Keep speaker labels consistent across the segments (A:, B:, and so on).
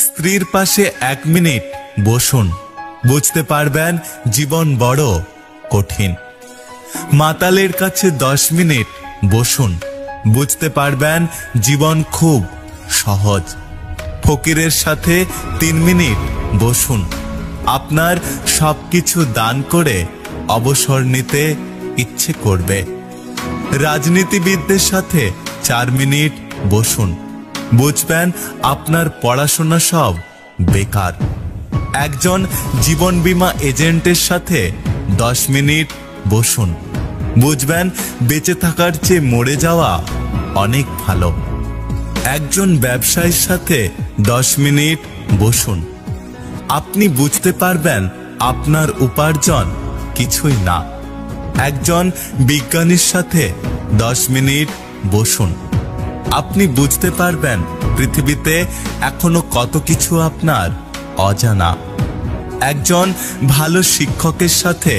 A: স্ত্রীর পাশে 1 মিনিট বসুন, বুঝতে পারবেন জীবন বড় কঠিন। মাতালের কাছে 10 মিনিট বসুন, বুঝতে পারবেন জীবন খুব সহজ। ফকিরের সাথে 3 মিনিট বসুন, আপনার সবকিছু দান করে অবসর নিতে ইচ্ছে করবে। রাজনীতিবিদদের সাথে 4 মিনিট বসুন, বুঝবেন আপনার পড়াশোনা সব বেকার। একজন জীবন বীমা এজেন্টের সাথে 10 মিনিট বসুন, বুঝবেন বেঁচে থাকার চেয়ে মরে যাওয়া অনেক ভালো। একজন ব্যবসায়ীর সাথে 10 মিনিট বসুন, আপনি বুঝতে পারবেন আপনার উপার্জন কিছুই না। একজন বিজ্ঞানীর সাথে 10 মিনিট বসুন, আপনি বুঝতে পারবেন পৃথিবীতে এখনো কত কিছু আপনার অজানা। একজন ভালো শিক্ষকের সাথে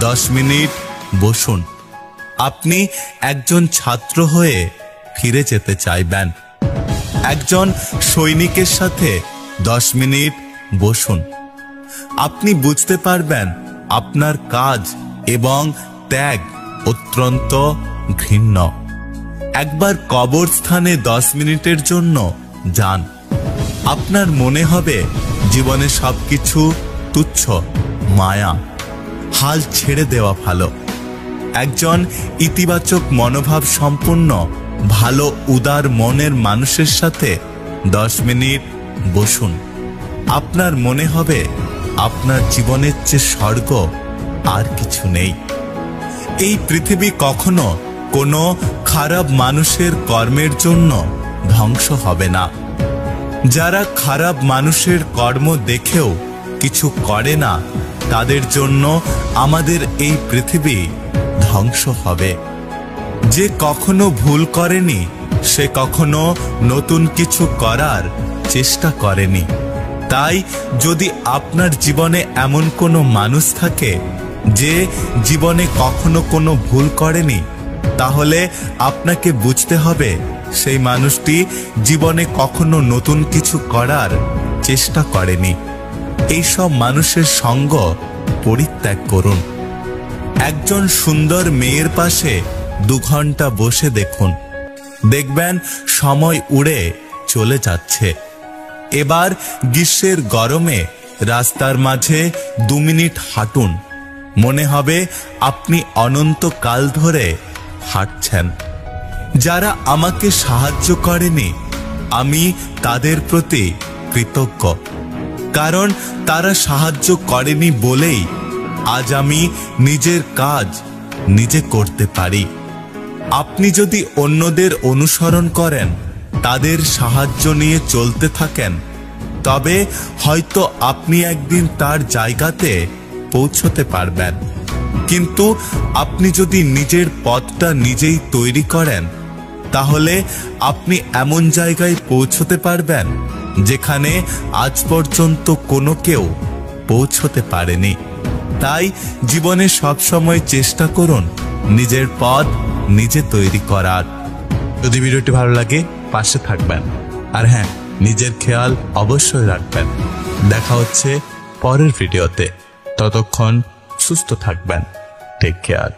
A: 10 মিনিট বসুন, আপনি একজন ছাত্র হয়ে ফিরে যেতে চাইবেন। একজন সৈনিকের সাথে 10 মিনিট বসুন, আপনি বুঝতে পারবেন আপনার কাজ এবং ত্যাগ অত্যন্ত ঘৃণ্য। একবার কবরস্থানে 10 মিনিটের জন্য যান, আপনার মনে হবে জীবনে সবকিছু তুচ্ছ, মায়া, হাল ছেড়ে দেওয়া ভালো। একজন ইতিবাচক মনোভাব সম্পন্ন ভালো উদার মনের মানুষের সাথে 10 মিনিট বসুন, আপনার মনে হবে আপনার জীবনের চেয়ে স্বর্গ আর কিছু নেই। এই পৃথিবী কখনো কোনো খারাপ মানুষের কর্মের জন্য ধ্বংস হবে না। যারা খারাপ মানুষের কর্ম দেখেও কিছু করে না, তাদের জন্য আমাদের এই পৃথিবী ধ্বংস হবে। যে কখনো ভুল করেনি, সে কখনো নতুন কিছু করার চেষ্টা করেনি। তাই যদি আপনার জীবনে এমন কোনো মানুষ থাকে যে জীবনে কখনো কোনো ভুল করেনি, তাহলে আপনাকে বুঝতে হবে সেই মানুষটি জীবনে কখনো নতুন কিছু করার চেষ্টা করেনি। এইসব মানুষের সঙ্গ পরিত্যাগ করুন। একজন সুন্দর মেয়ের পাশে 2 ঘন্টা বসে দেখুন, দেখবেন সময় উড়ে চলে যাচ্ছে। এবার গ্রীষ্মের গরমে রাস্তার মাঝে 2 মিনিট হাঁটুন, মনে হবে আপনি অনন্তকাল ধরে হাঁটছেন। যারা আমাকে সাহায্য করেনি, আমি তাদের প্রতি কৃতজ্ঞ, কারণ তারা সাহায্য করেনি বলেই আজ আমি নিজের কাজ নিজে করতে পারি। আপনি যদি অন্যদের অনুসরণ করেন, তাদের সাহায্য নিয়ে চলতে থাকেন, তবে হয়তো আপনি একদিন তার জায়গাতে পৌঁছতে পারবেন। কিন্তু আপনি যদি নিজের পথটা নিজেই তৈরি করেন, তাহলে আপনি এমন জায়গায় পৌঁছতে পারবেন যেখানে আজ পর্যন্ত কোনো কেউ পৌঁছতে পারেনি। তাই জীবনে সবসময় চেষ্টা করুন নিজের পথ নিজে তৈরি করার। যদি ভিডিওটি ভালো লাগে পাশে থাকবেন, আর হ্যাঁ, নিজের খেয়াল অবশ্যই রাখবেন। দেখা হচ্ছে পরের ভিডিওতে, ততক্ষণ সুস্থ থাকবেন। Take care.